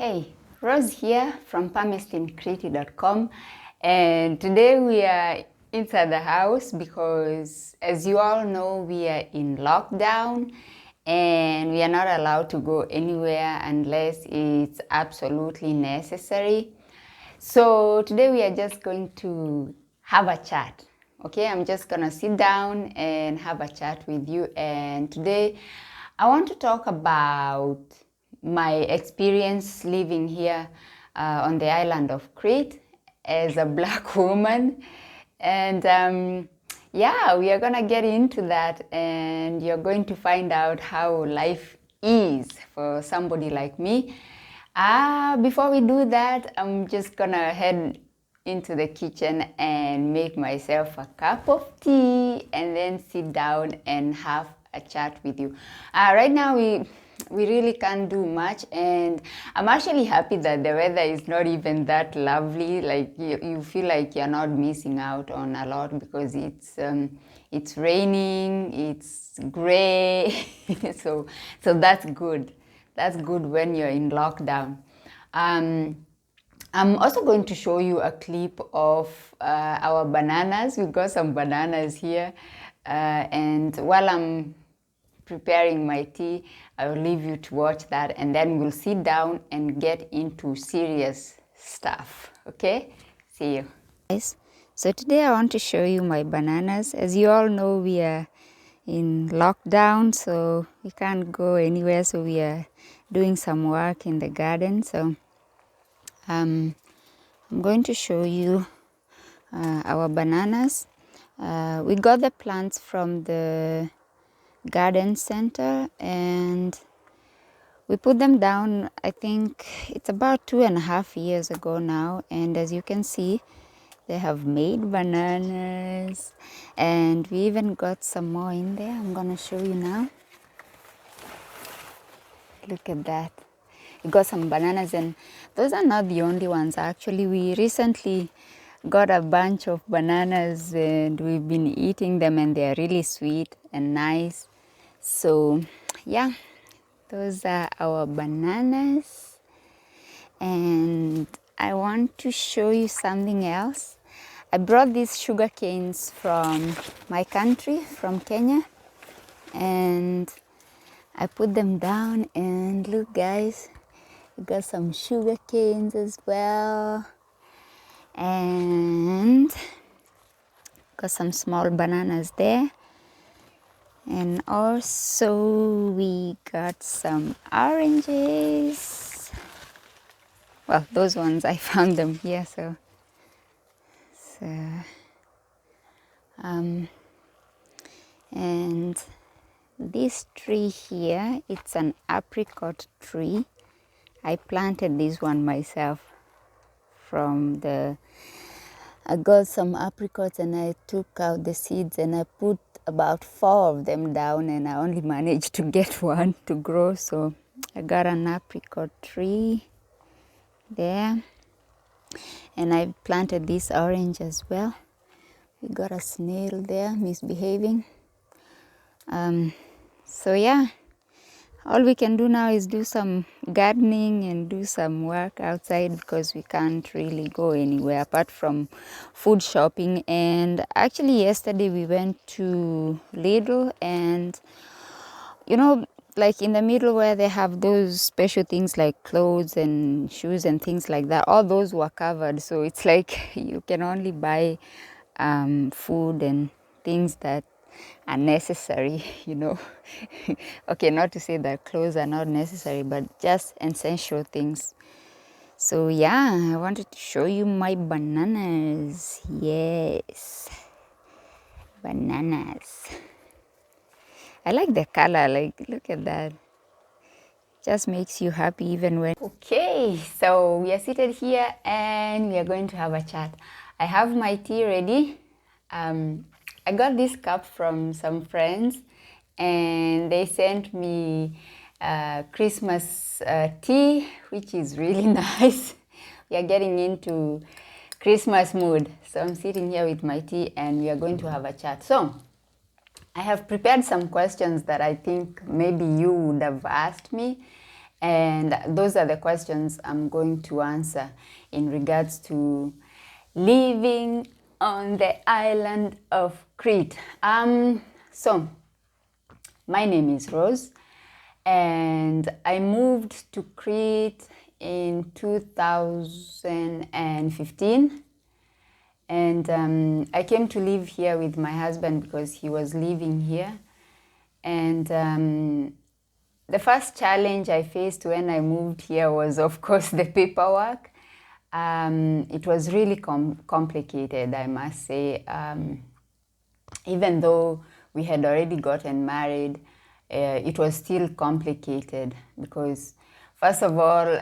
Hey, Rose here from Crete.com, and today we are inside the house because, as you all know, we are in lockdown and we are not allowed to go anywhere unless it's absolutely necessary. So today we are just going to have a chat. Okay, I'm just gonna sit down and have a chat with you, and today I want to talk about my experience living here on the island of Crete as a Black woman. And yeah, we are going to get into that, and you're going to find out how life is for somebody like me. Before we do that, I'm just going to head into the kitchen and make myself a cup of tea and then sit down and have a chat with you. Right now, we really can't do much, and I'm actually happy that the weather is not even that lovely. Like you feel like you're not missing out on a lot because it's raining, it's gray, so that's good. That's good when you're in lockdown. I'm also going to show you a clip of our bananas. We've got some bananas here, and while I'm preparing my tea, I will leave you to watch that, and then we'll sit down and get into serious stuff. Okay? See you. Guys, so today I want to show you my bananas. As you all know, we are in lockdown, so we can't go anywhere, so we are doing some work in the garden. So I'm going to show you our bananas. We got the plants from the garden center and we put them down. I think it's about 2.5 years ago now, and as you can see, they have made bananas, and we even got some more in there. I'm gonna show you now. Look at that. We got some bananas, and those are not the only ones. Actually, we recently got a bunch of bananas and we've been eating them, and they're really sweet and nice. So yeah, those are our bananas, and I want to show you something else. I brought these sugar canes from my country, from Kenya, and I put them down, and look guys, we got some sugar canes as well, and got some small bananas there. And also we got some oranges. Well, those ones I found them here, so and this tree here, it's an apricot tree. I planted this one myself I got some apricots and I took out the seeds and I put about 4 of them down, and I only managed to get one to grow. So I got an apricot tree there, and I planted this orange as well. We got a snail there misbehaving. So yeah, all we can do now is do some gardening and do some work outside because we can't really go anywhere apart from food shopping. And actually yesterday we went to Lidl, and you know, like in the middle where they have those special things like clothes and shoes and things like that, all those were covered. So it's like you can only buy food and things that are necessary, you know. Okay, not to say that clothes are not necessary, but just essential things. So yeah, I wanted to show you my bananas. Yes, bananas. I like the color, like look at that. Just makes you happy even when... Okay, so we are seated here and we are going to have a chat. I have my tea ready. I got this cup from some friends, and they sent me Christmas tea, which is really nice. We are getting into Christmas mood. So I'm sitting here with my tea and we are going to have a chat. So I have prepared some questions that I think maybe you would have asked me, And those are the questions I'm going to answer in regards to living on the island of Crete. So, my name is Rose, and I moved to Crete in 2015. And I came to live here with my husband because he was living here. And the first challenge I faced when I moved here was, of course, the paperwork. It was really complicated, I must say. Even though we had already gotten married, it was still complicated because, first of all,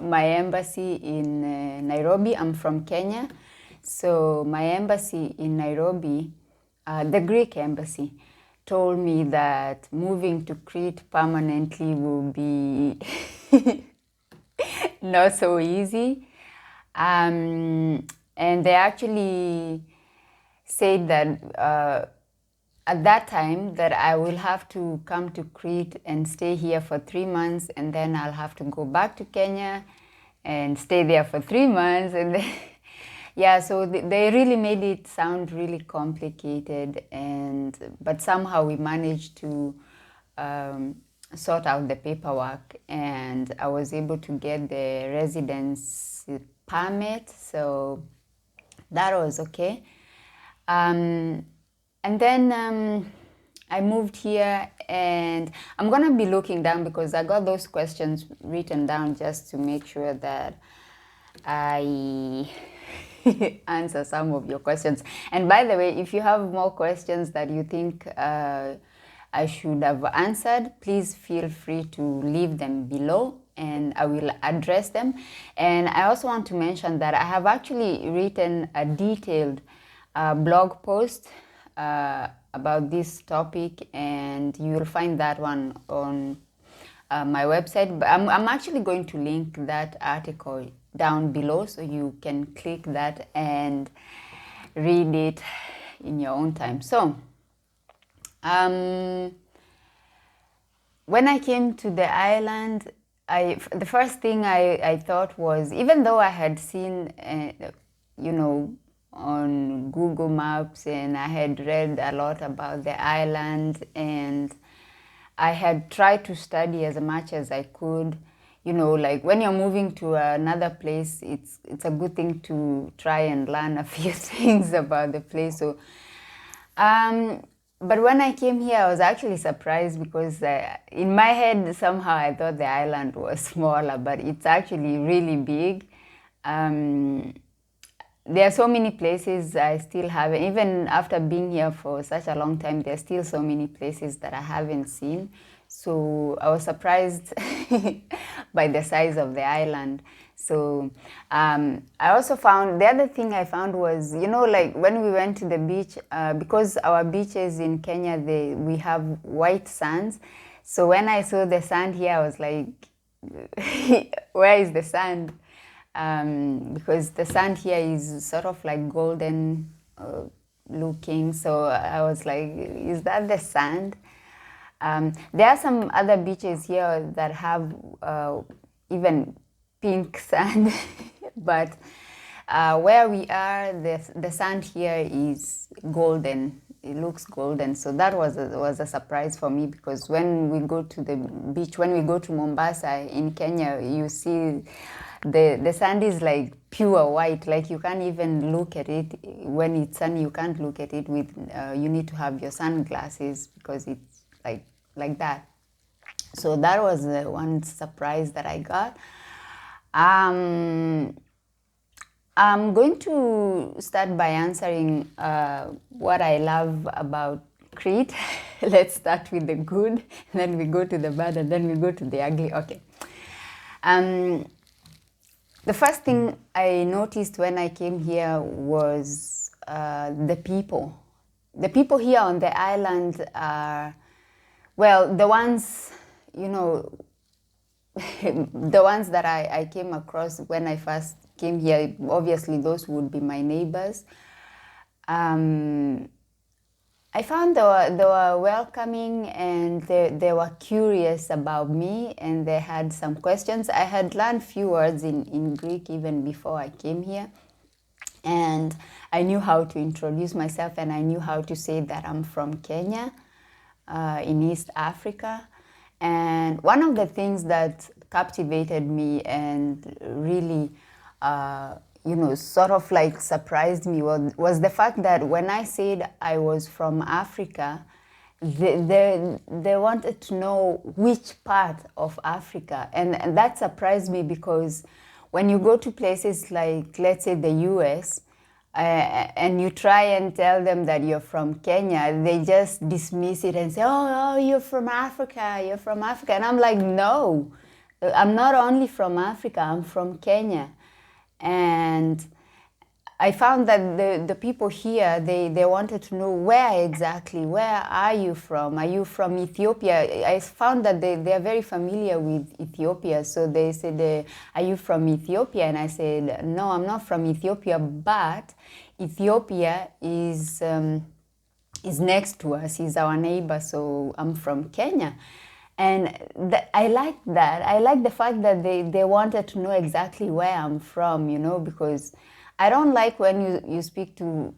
my embassy in Nairobi, I'm from Kenya. So my embassy in Nairobi, the Greek embassy, told me that moving to Crete permanently will be not so easy. And they actually said that at that time that I will have to come to Crete and stay here for 3 months, and then I'll have to go back to Kenya and stay there for 3 months, and then yeah, so they really made it sound really complicated, but somehow we managed to sort out the paperwork, and I was able to get the residence permit, so that was okay. And then I moved here, and I'm gonna be looking down because I got those questions written down just to make sure that I answer some of your questions. And by the way, if you have more questions that you think I should have answered, please feel free to leave them below and I will address them. And I also want to mention that I have actually written a detailed blog post about this topic, and you will find that one on my website. But I'm actually going to link that article down below so you can click that and read it in your own time. So when I came to the island, the first thing I thought was, even though I had seen on Google Maps and I had read a lot about the island, and I had tried to study as much as I could. Like when you're moving to another place, it's a good thing to try and learn a few things about the place. So, but when I came here, I was actually surprised because in my head, somehow I thought the island was smaller, but it's actually really big. There are so many places I still haven't, even after being here for such a long time, there are still so many places that I haven't seen. So I was surprised by the size of the island. So I also found, the other thing I found was, like when we went to the beach, because our beaches in Kenya, we have white sands. So when I saw the sand here, I was like, where is the sand? Because the sand here is sort of like golden looking. So I was like, is that the sand? There are some other beaches here that have even pink sand, but where we are, the sand here is golden. It looks golden. So that was a surprise for me, because when we go to the beach, when we go to Mombasa in Kenya, you see the sand is like pure white. Like you can't even look at it when it's sunny. You can't look at it with. You need to have your sunglasses because it's like that. So that was the one surprise that I got. I'm going to start by answering what I love about Crete. Let's start with the good, then we go to the bad, and then we go to the ugly. Okay. The first thing I noticed when I came here was the people. The people here on the island are, well, the ones, the ones that I came across when I first came here, obviously those would be my neighbors. I found they were welcoming, and they were curious about me, and they had some questions. I had learned few words in Greek even before I came here, and I knew how to introduce myself, and I knew how to say that I'm from Kenya, in East Africa. And one of the things that captivated me and really, sort of like surprised me was the fact that when I said I was from Africa, they wanted to know which part of Africa. And that surprised me, because when you go to places like, let's say, the US, and you try and tell them that you're from Kenya, they just dismiss it and say, oh, you're from Africa, you're from Africa. And I'm like, no, I'm not only from Africa, I'm from Kenya. And I found that the people here, they wanted to know where are you from? Are you from Ethiopia? I found that they are very familiar with Ethiopia. So they said, are you from Ethiopia? And I said, no, I'm not from Ethiopia, but Ethiopia is next to us, is our neighbor, so I'm from Kenya. And I like that. I like the fact that they wanted to know exactly where I'm from, because I don't like when you speak to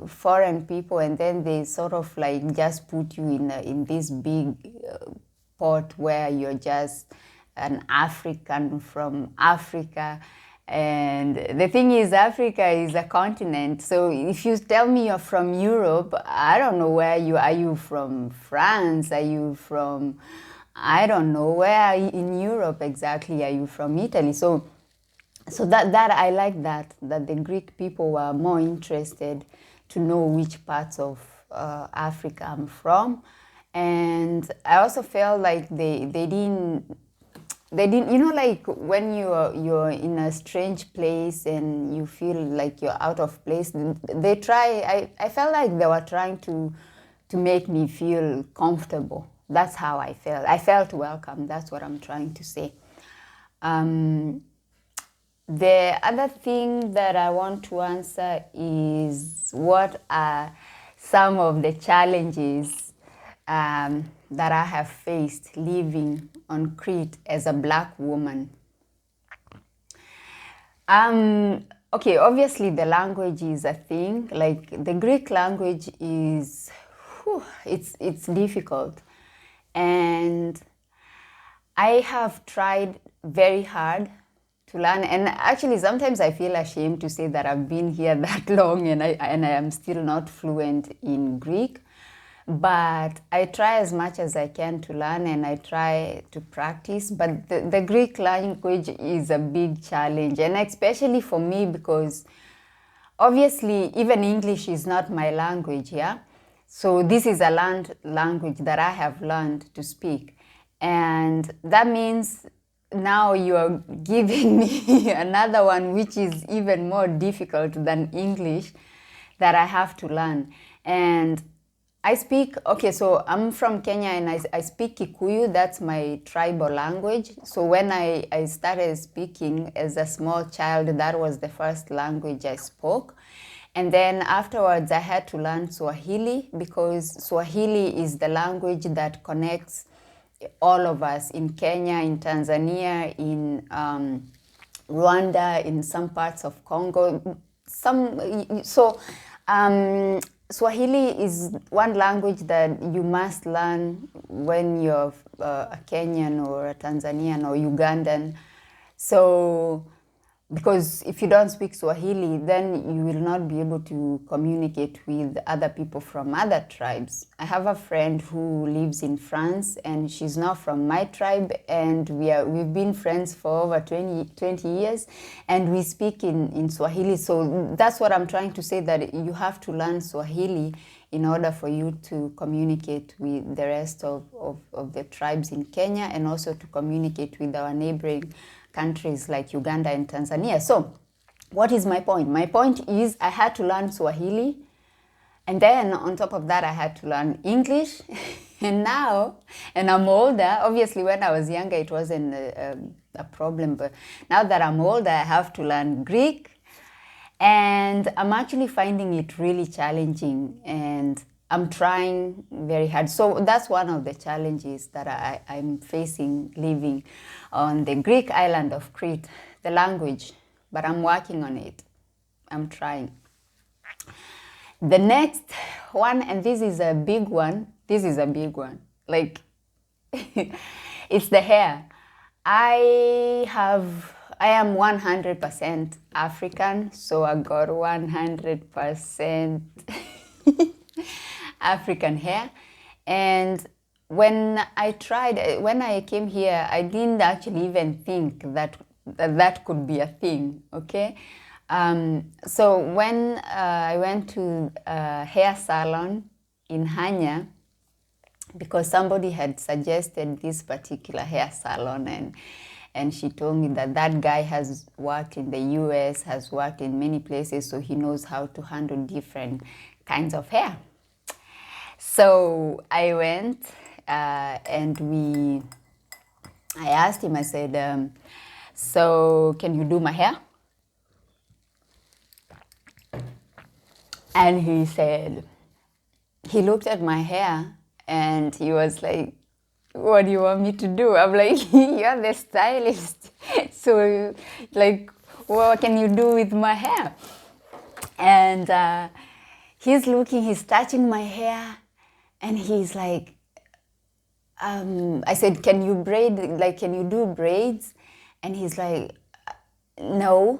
foreign people and then they sort of like just put you in this big pot where you're just an African from Africa. And the thing is, Africa is a continent. So if you tell me you're from Europe, I don't know where you are. You from France? Are you from, I don't know, where in Europe exactly? Are you from Italy? So that I like that the Greek people were more interested to know which parts of Africa I'm from. And I also felt like they didn't, like when you're in a strange place and you feel like you're out of place, I felt like they were trying to make me feel comfortable. That's how I felt. I felt welcome. That's what I'm trying to say. The other thing that I want to answer is, what are some of the challenges that I have faced living on Crete as a Black woman? Okay, obviously the language is a thing. Like, the Greek language is, it's difficult. And I have tried very hard to learn, and actually sometimes I feel ashamed to say that I've been here that long and I am still not fluent in Greek. But I try as much as I can to learn, and I try to practice. But the Greek language is a big challenge, and especially for me, because obviously even English is not my language, yeah? So this is a learned language that I have learned to speak. And that means now you are giving me another one which is even more difficult than English that I have to learn. And I speak, okay, so I'm from Kenya and I speak Kikuyu. That's my tribal language. So when I started speaking as a small child, that was the first language I spoke. And then afterwards I had to learn Swahili, because Swahili is the language that connects all of us in Kenya, in Tanzania, in Rwanda, in some parts of Congo. Swahili is one language that you must learn when you're a Kenyan or a Tanzanian or Ugandan. So, because if you don't speak Swahili, then you will not be able to communicate with other people from other tribes. I have a friend who lives in France, and she's not from my tribe, and we've been friends for over 20 years, and we speak in Swahili. So that's what I'm trying to say, that you have to learn Swahili in order for you to communicate with the rest of the tribes in Kenya, and also to communicate with our neighboring countries like Uganda and Tanzania. So what is my point? My point is, I had to learn Swahili, and then on top of that I had to learn English. And I'm older. Obviously when I was younger it wasn't a problem, but now that I'm older I have to learn Greek. And I'm actually finding it really challenging, and I'm trying very hard. So that's one of the challenges that I'm facing living on the Greek island of Crete, the language, but I'm working on it. I'm trying. The next one, and this is a big one, like it's the hair. I am 100% African, so I got 100% African hair. And when I came here, I didn't actually even think that could be a thing, okay? So when I went to a hair salon in Hanya, because somebody had suggested this particular hair salon, and she told me that guy has worked in the US, has worked in many places, so he knows how to handle different kinds of hair. So I went and I asked him, I said, so can you do my hair? And he said, he looked at my hair and he was like, what do you want me to do? I'm like, you're the stylist. So like, what can you do with my hair? And he's touching my hair and he's like, I said, can you do braids? And he's like, no.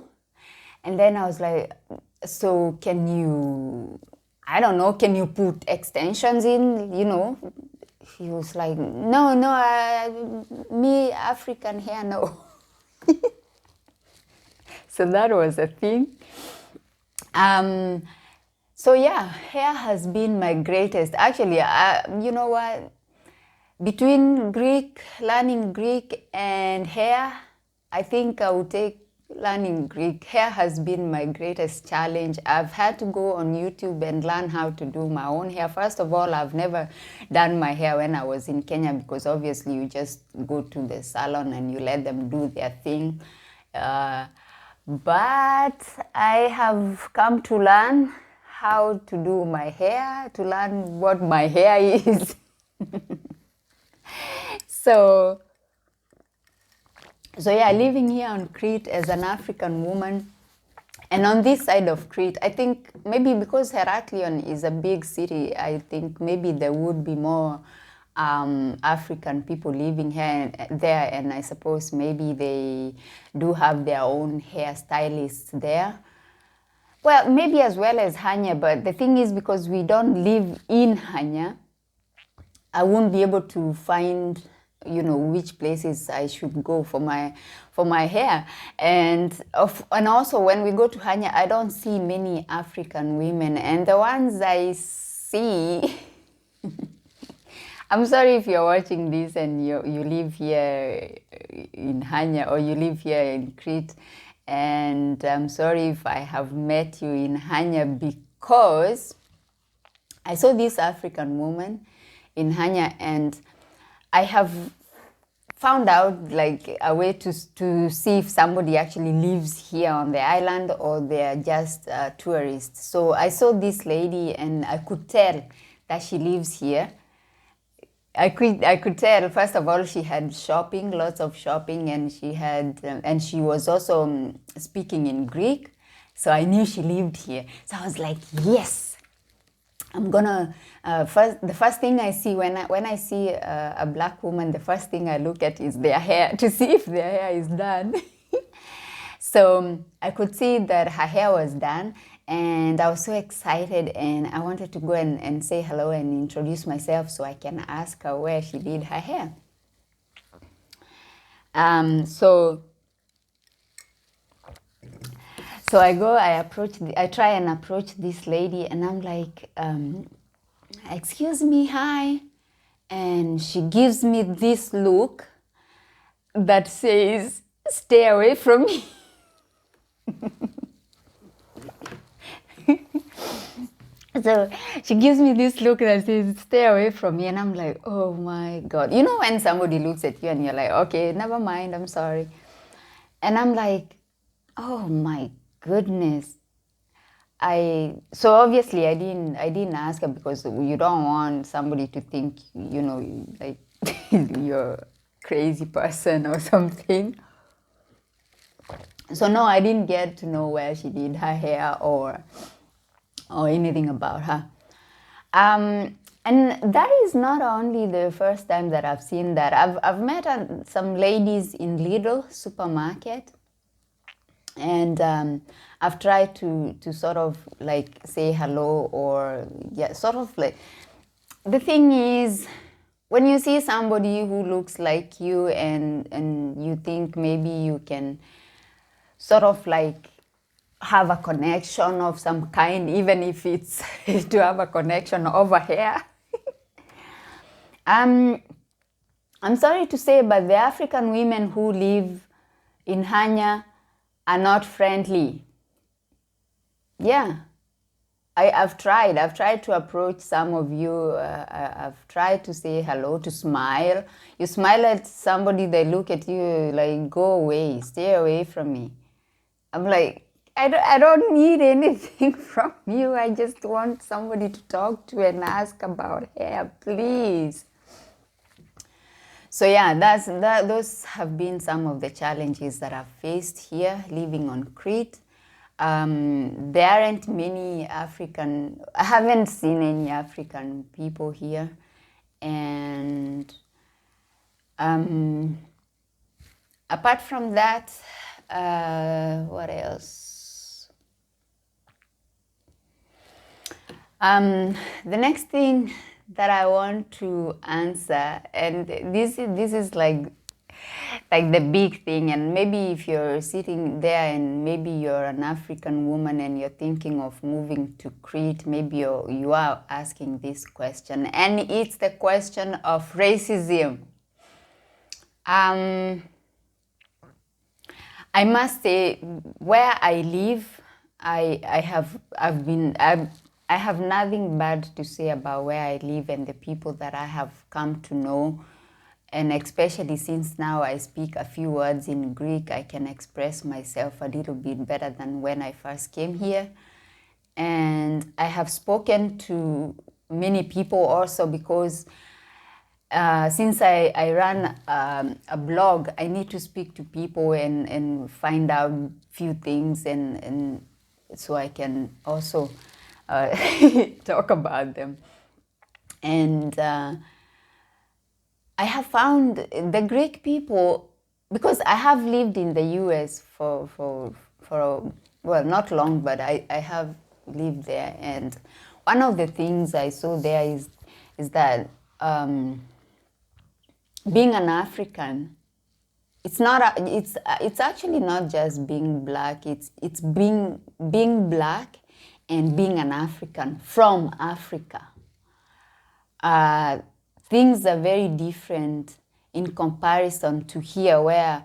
And then I was like, so can you put extensions in, He was like, no, me African hair, no. So that was a thing. So yeah, hair has been my greatest. Actually, you know what? Between learning Greek and hair, I think I would take learning Greek. Hair has been my greatest challenge. I've had to go on YouTube and learn how to do my own hair. First of all, I've never done my hair when I was in Kenya, because obviously you just go to the salon and you let them do their thing. But I have come to learn how to do my hair, to learn what my hair is. So yeah, living here on Crete as an African woman, and on this side of Crete, I think maybe because Heraklion is a big city, I think maybe there would be more African people living there, and I suppose maybe they do have their own hairstylists there. Well, maybe as well as Hanya, but the thing is, because we don't live in Hanya, I won't be able to find, which places I should go for my hair. And also when we go to Hanya, I don't see many African women, and the ones I see, I'm sorry if you're watching this and you live here in Hanya or you live here in Crete, and I'm sorry if I have met you in Hanya, because I saw this African woman in Hanya, and I have found out like a way to see if somebody actually lives here on the island or they're just tourists. So I saw this lady and I could tell that she lives here. I could tell, first of all, she had lots of shopping, and she was also speaking in Greek. So I knew she lived here. So I was like, yes, I'm gonna, the first thing I see when I see a black woman, the first thing I look at is their hair, to see if their hair is done. So I could see that her hair was done, and I was so excited, and I wanted to go and say hello and introduce myself so I can ask her where she did her hair. So I try and approach this lady, and I'm like, excuse me, hi. And she gives me this look that says, stay away from me. So she gives me this look that says, stay away from me. And I'm like, oh my God. You know when somebody looks at you and you're like, okay, never mind, I'm sorry. And I'm like, oh my goodness. so obviously I didn't ask her because you don't want somebody to think, like you're a crazy person or something. So no, I didn't get to know where she did her hair or anything about her. And that is not only the first time that I've seen that. I've met some ladies in Lidl supermarket, and I've tried to sort of like say hello, or yeah, sort of like, the thing is, when you see somebody who looks like you and you think maybe you can sort of like have a connection of some kind, even if it's to have a connection over here. I'm sorry to say, but the African women who live in Hanya are not friendly. Yeah, I've tried to approach some of you. I've tried to say hello, to smile. You smile at somebody, they look at you like, go away, stay away from me. I'm like, I don't need anything from you. I just want somebody to talk to and ask about hair, please. So yeah, those have been some of the challenges that I've faced here living on Crete. There aren't many African, I haven't seen any African people here. And apart from that, what else? The next thing that I want to answer, and this is like the big thing, and maybe if you're sitting there and maybe you're an African woman and you're thinking of moving to Crete, maybe you are asking this question, and it's the question of racism. I must say, where I live, I have nothing bad to say about where I live and the people that I have come to know. And especially since now I speak a few words in Greek, I can express myself a little bit better than when I first came here. And I have spoken to many people also because since I run a blog, I need to speak to people and find out a few things, and so I can also talk about them. And I have found the Greek people, because I have lived in the US for well, not long, but I have lived there. And one of the things I saw there is that being an African, it's actually not just being black. It's being black and being an African from Africa. Things are very different in comparison to here, where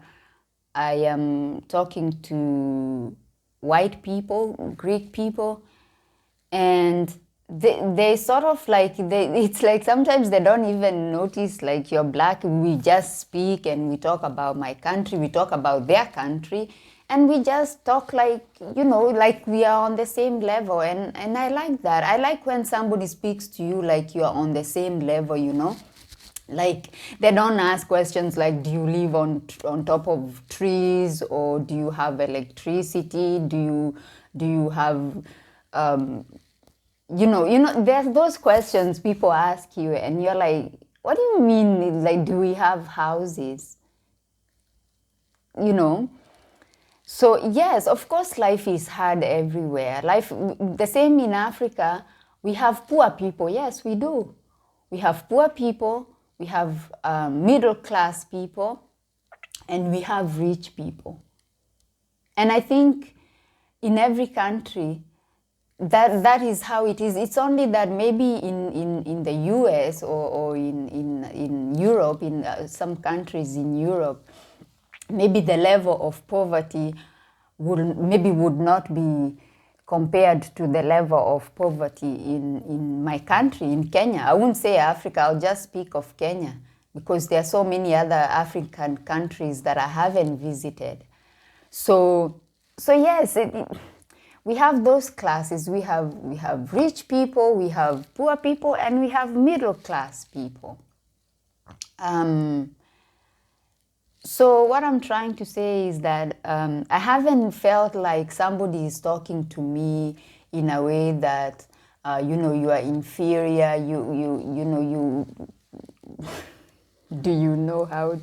I am talking to white people, Greek people, and they sort of like, it's like sometimes they don't even notice like you're black. We just speak and we talk about my country, we talk about their country, and we just talk like, like we are on the same level. And I like that. I like when somebody speaks to you like you are on the same level, Like, they don't ask questions like, do you live on top of trees, or do you have electricity? Do you have there's those questions people ask you, and you're like, what do you mean? Like, do we have houses? So yes, of course, life is hard everywhere. Life, the same in Africa. We have poor people. Yes, we do. We have poor people. We have middle class people, and we have rich people. And I think in every country, that is how it is. It's only that maybe in the US or in Europe, in some countries in Europe, maybe the level of poverty would not be compared to the level of poverty in my country, in Kenya. I wouldn't say Africa, I'll just speak of Kenya, because there are so many other African countries that I haven't visited. So yes, we have those classes. We have rich people, we have poor people, and we have middle class people. So what I'm trying to say is that I haven't felt like somebody is talking to me in a way that you are inferior. Do you know how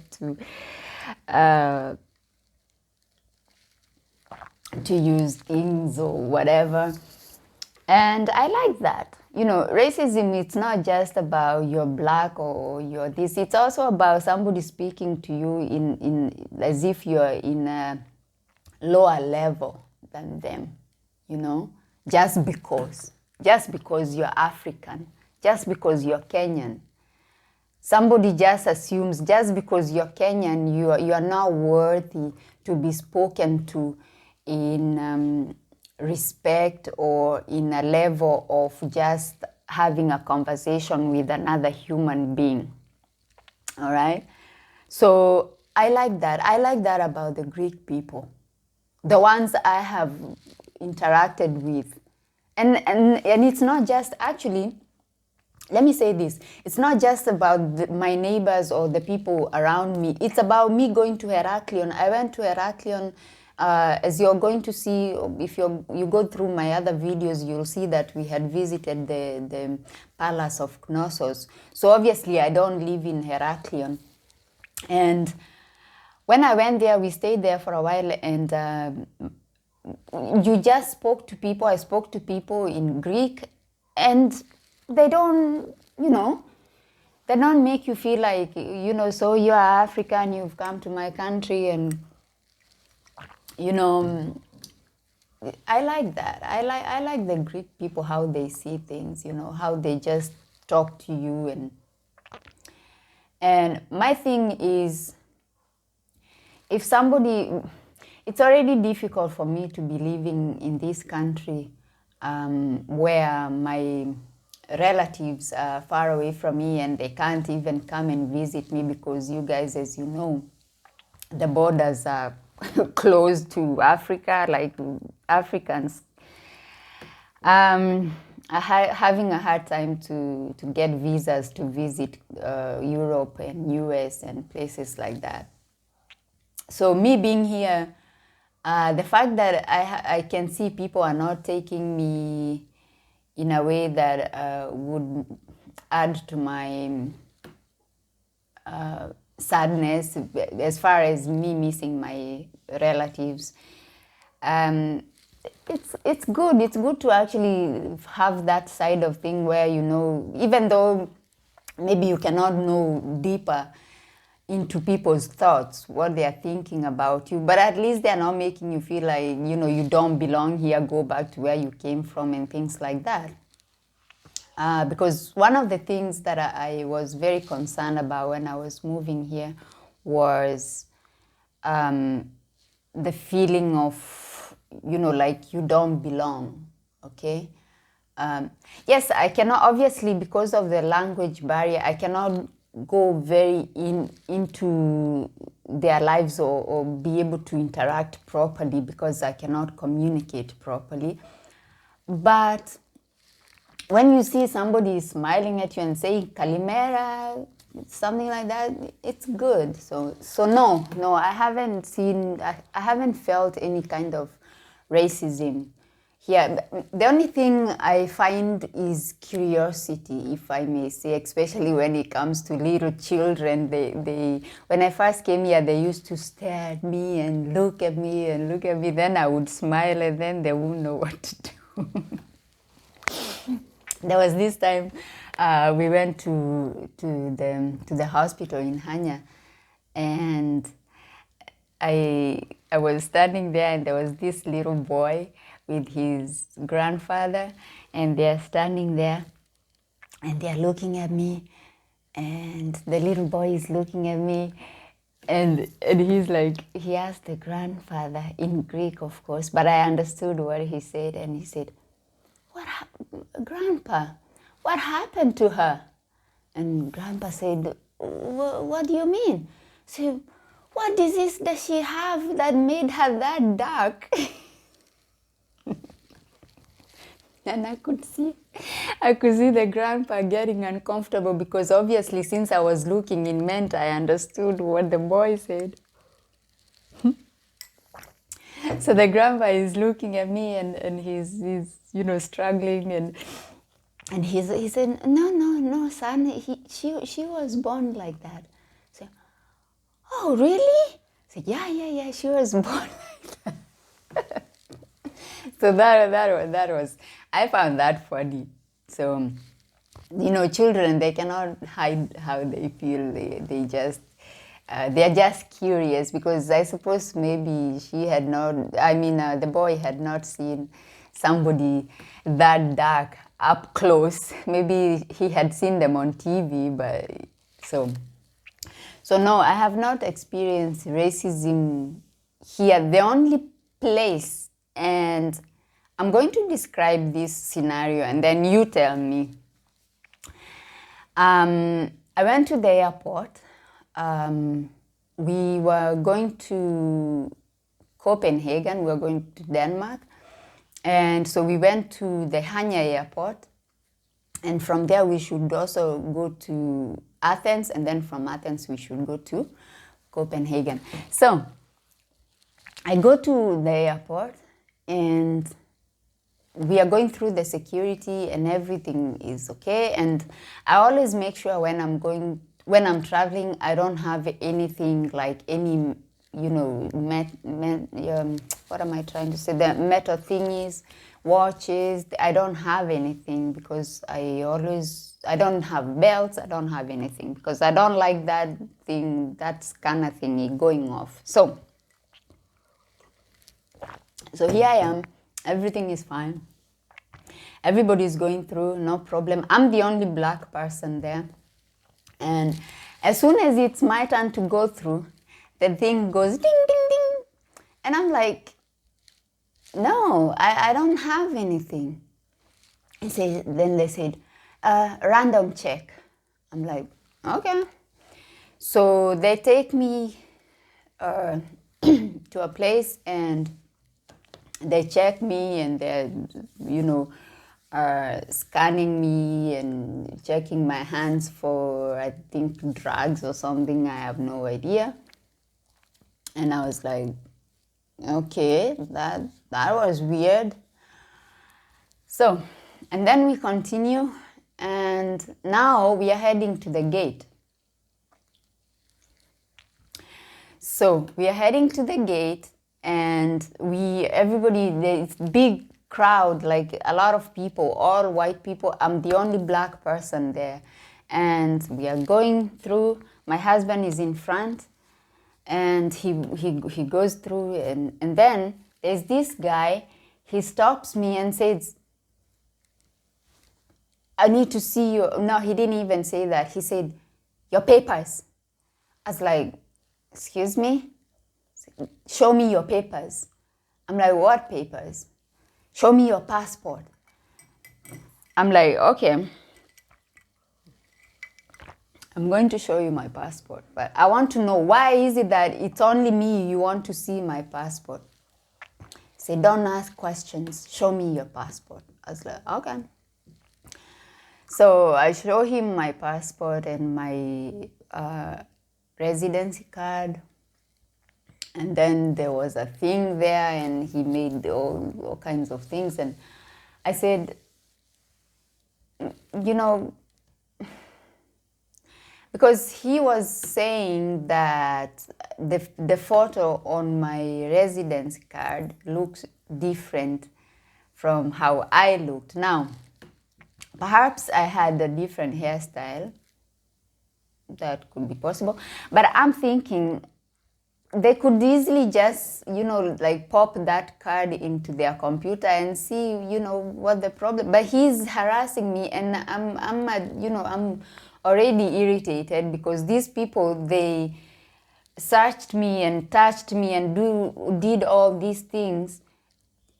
to use things or whatever? And I like that. Racism, it's not just about you're black or you're this. It's also about somebody speaking to you in as if you're in a lower level than them, just because you're African, just because you're Kenyan. Somebody just assumes just because you're Kenyan, you are not worthy to be spoken to in respect or in a level of just having a conversation with another human being. All right? So I like that. I like that about the Greek people, the ones I have interacted with. And it's not just, actually, let me say this. It's not just about my neighbors or the people around me. It's about me going to Heraklion. I went to Heraklion. As you're going to see, if you go through my other videos, you'll see that we had visited the palace of Knossos. So obviously I don't live in Heraklion. And when I went there, we stayed there for a while, and you just spoke to people. I spoke to people in Greek, and they don't, they don't make you feel like, so you are African, you've come to my country, and I like that. I like the Greek people, how they see things, how they just talk to you. And my thing is, if somebody, it's already difficult for me to be living in this country where my relatives are far away from me and they can't even come and visit me because you guys, as you know, the borders are closed to Africa, like Africans. Having a hard time to get visas to visit Europe and US and places like that. So me being here, the fact that I can see people are not taking me in a way that would add to my sadness as far as me missing my relatives. It's good. It's good to actually have that side of thing where, even though maybe you cannot know deeper into people's thoughts, what they are thinking about you, but at least they're not making you feel like, you don't belong here, go back to where you came from and things like that. Because one of the things that I was very concerned about when I was moving here was the feeling of, like you don't belong, okay? Yes, I cannot, obviously, because of the language barrier, I cannot go very into their lives or be able to interact properly because I cannot communicate properly. But when you see somebody smiling at you and saying Kalimera, something like that, it's good. So no, I haven't felt any kind of racism here. The only thing I find is curiosity, if I may say, especially when it comes to little children. They when I first came here, they used to stare at me and look at me and look at me. Then I would smile, and then they wouldn't know what to do. There was this time we went to the hospital in Hanya, and I was standing there, and there was this little boy with his grandfather, and they're standing there, and they're looking at me, and the little boy is looking at me, and he's like, he asked the grandfather in Greek, of course, but I understood what he said, and he said, Grandpa, what happened to her? And Grandpa said, what do you mean? So, what disease does she have that made her that dark? And I could see the grandpa getting uncomfortable because obviously since I was looking, it meant I understood what the boy said. So the grandpa is looking at me and he's struggling and he said, no, son, she was born like that. So, oh, really? I said, yeah, she was born like that. So that was, I found that funny. So, children, they cannot hide how they feel. They just, they're just curious because I suppose maybe the boy had not seen somebody that dark up close. Maybe he had seen them on TV, but so no, I have not experienced racism here. The only place, and I'm going to describe this scenario and then you tell me. I went to the airport. We were going to Copenhagen, we were going to Denmark. And so we went to the Hanya airport. And from there we should also go to Athens. And then from Athens we should go to Copenhagen. So I go to the airport and we are going through the security and everything is okay. And I always make sure when I'm traveling, I don't have anything like any, what am I trying to say? The metal thingies, watches. I don't have anything because I don't have belts. I don't have anything because I don't like that thing, that scanner thingy going off. So here I am. Everything is fine. Everybody's going through, no problem. I'm the only black person there. And as soon as it's my turn to go through, the thing goes ding, ding, ding. And I'm like, no, I don't have anything. Then they said, random check. I'm like, okay. So they take me to a place and they check me and they're, scanning me and checking my hands for, I think, drugs or something. I have no idea. And I was like, okay, that was weird. So, and then we continue, and now we are heading to the gate. So we are heading to the gate, and everybody, there's big crowd, like a lot of people, all white people. I'm the only black person there. And we are going through. My husband is in front, and he goes through, and then there's this guy. He stops me and says, I need to see you. No, he didn't even say that. He said, your papers. I was like, excuse me? Show me your papers. I'm like, what papers? Show me your passport. I'm like, okay. I'm going to show you my passport, but I want to know, why is it that it's only me you want to see my passport? Say, don't ask questions. Show me your passport. I was like, okay. So I show him my passport and my residency card. And then there was a thing there, and he made all kinds of things. And I said, because he was saying that the photo on my residency card looks different from how I looked. Now, perhaps I had a different hairstyle. That could be possible. But I'm thinking, they could easily just, pop that card into their computer and see, what the problem. But he's harassing me, and I'm already irritated because these people, they searched me and touched me and did all these things,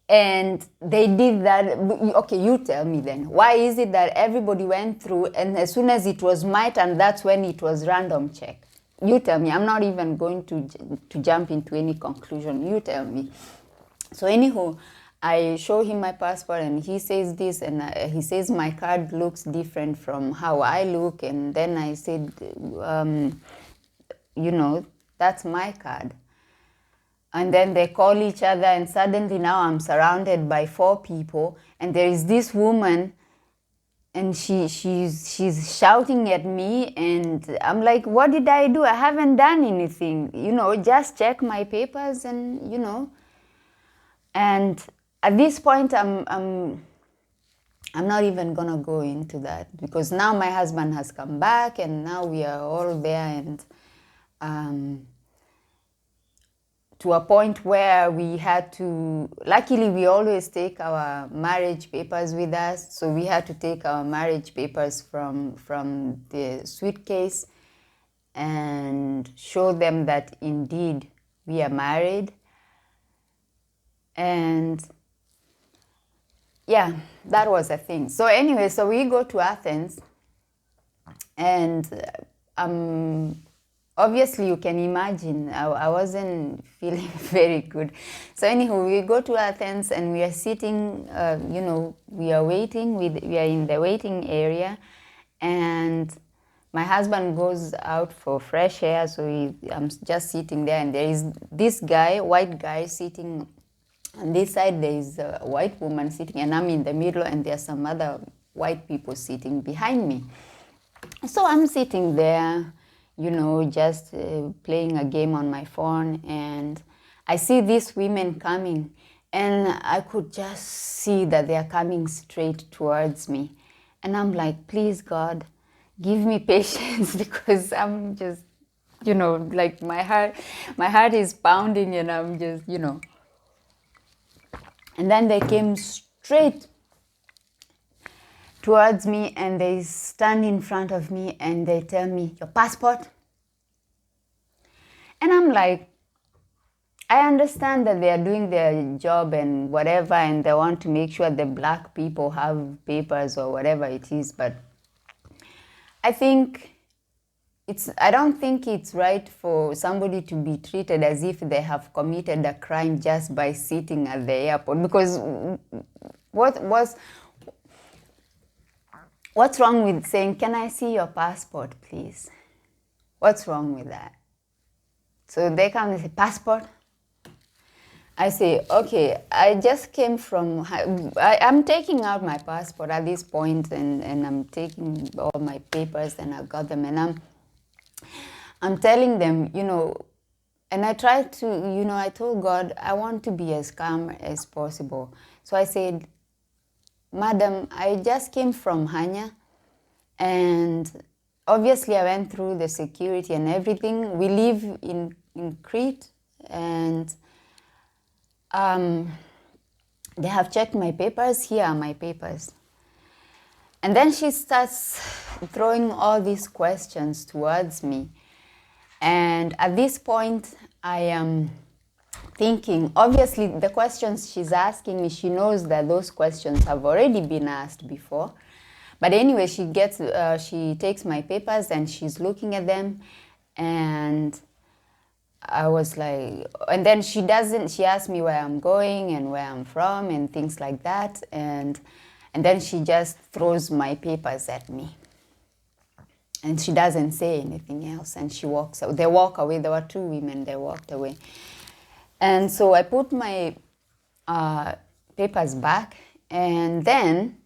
and they did that. Okay, you tell me then, why is it that everybody went through, and as soon as it was my turn, that's when it was random check? You tell me. I'm not even going to jump into any conclusion. You tell me. So anyhow, I show him my passport and he says this, and he says my card looks different from how I look. And then I said, that's my card. And then they call each other, and suddenly now I'm surrounded by 4 people, and there is this woman, and she's shouting at me, and I'm like, what did I do? I haven't done anything, just check my papers, and and at this point I'm not even gonna go into that, because now my husband has come back, and now we are all there, and to a point where we had to, luckily we always take our marriage papers with us, so we had to take our marriage papers from the suitcase and show them that indeed we are married. And yeah, that was a thing. So anyway, so we go to Athens, and obviously, you can imagine, I wasn't feeling very good. So anyhow, we go to Athens, and we are sitting, we are waiting, we are in the waiting area, and my husband goes out for fresh air, so I'm just sitting there, and there is this guy, white guy, sitting on this side. There is a white woman sitting, and I'm in the middle, and there are some other white people sitting behind me. So I'm sitting there, just playing a game on my phone, and I see these women coming, and I could just see that they are coming straight towards me. And I'm like, please, God, give me patience, because I'm just, like my heart is pounding, and I'm just, And then they came straight towards me, and they stand in front of me, and they tell me, your passport? And I'm like, I understand that they are doing their job and whatever, and they want to make sure the black people have papers or whatever it is, but I don't think it's right for somebody to be treated as if they have committed a crime just by sitting at the airport, because what's wrong with saying, can I see your passport, please? What's wrong with that? So they come and say, passport? I say, okay, I just came from, I'm taking out my passport at this point, and I'm taking all my papers, and I've got them, and I'm telling them, and I tried to, I told God, I want to be as calm as possible. So I said, Madam, I just came from Hanya, and obviously I went through the security and everything. We live in Crete, and they have checked my papers. Here are my papers. And then she starts throwing all these questions towards me. And at this point, I am thinking, obviously the questions she's asking me, she knows that those questions have already been asked before. But anyway, she takes my papers, and she's looking at them, and I was like, and then she asked me where I'm going and where I'm from and things like that, and then she just throws my papers at me. And she doesn't say anything else, and she walks out. They walk away. There were 2 women, they walked away. And so I put my papers back, and then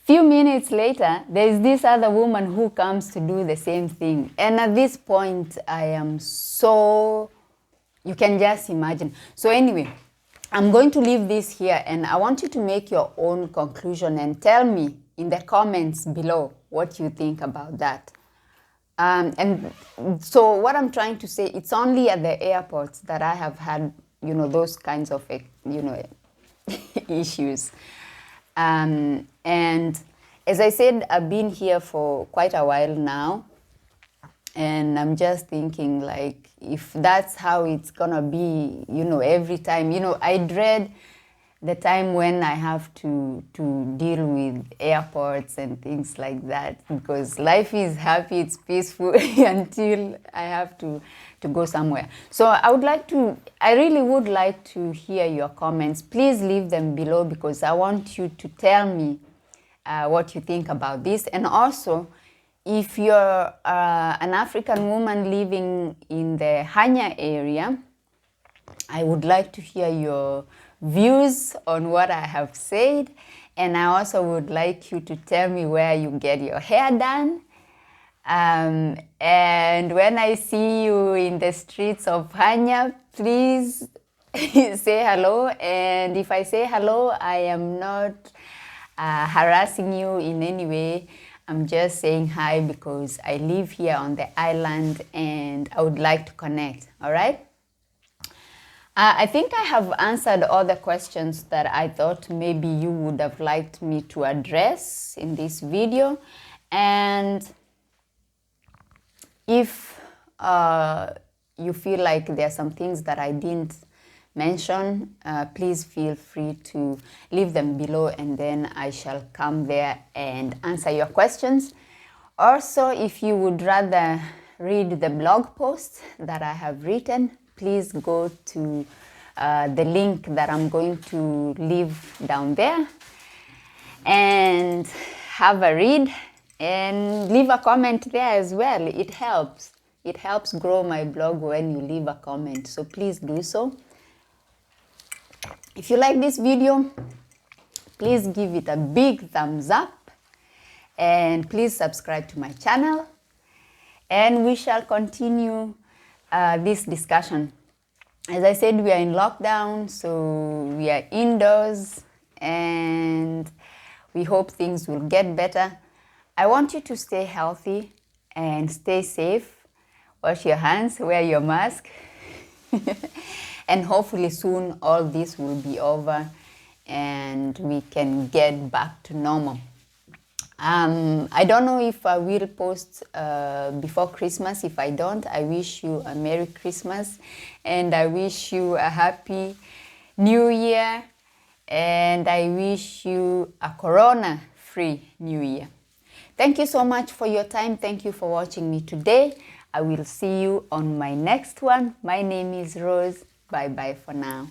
few minutes later, there is this other woman who comes to do the same thing. And at this point, I am so, you can just imagine. So anyway, I'm going to leave this here, and I want you to make your own conclusion and tell me in the comments below what you think about that. And so what I'm trying to say, it's only at the airports that I have had, those kinds of, issues. And as I said, I've been here for quite a while now, and I'm just thinking, if that's how it's gonna be, every time, I dread the time when I have to deal with airports and things like that, because life is happy, it's peaceful until I have to go somewhere. So I really would like to hear your comments. Please leave them below, because I want you to tell me what you think about this. And also, if you're an African woman living in the Hanya area, I would like to hear your views on what I have said, and I also would like you to tell me where you get your hair done. And when I see you in the streets of Hanya, please say hello. And if I say hello, I am not harassing you in any way. I'm just saying hi because I live here on the island and I would like to connect, all right? I think I have answered all the questions that I thought maybe you would have liked me to address in this video. And if you feel like there are some things that I didn't mention, please feel free to leave them below, and then I shall come there and answer your questions. Also, if you would rather read the blog post that I have written, please go to the link that I'm going to leave down there and have a read and leave a comment there as well. It helps. It helps grow my blog when you leave a comment, so please do so. If you like this video, please give it a big thumbs up and please subscribe to my channel, and we shall continue this discussion. As I said, we are in lockdown, so we are indoors, and we hope things will get better. I want you to stay healthy and stay safe. Wash your hands, wear your mask, and hopefully soon all this will be over and we can get back to normal. I don't know if I will post before Christmas. If I don't, I wish you a Merry Christmas, and I wish you a Happy New Year, and I wish you a Corona-free New Year. Thank you so much for your time. Thank you for watching me today. I will see you on my next one. My name is Rose. Bye-bye for now.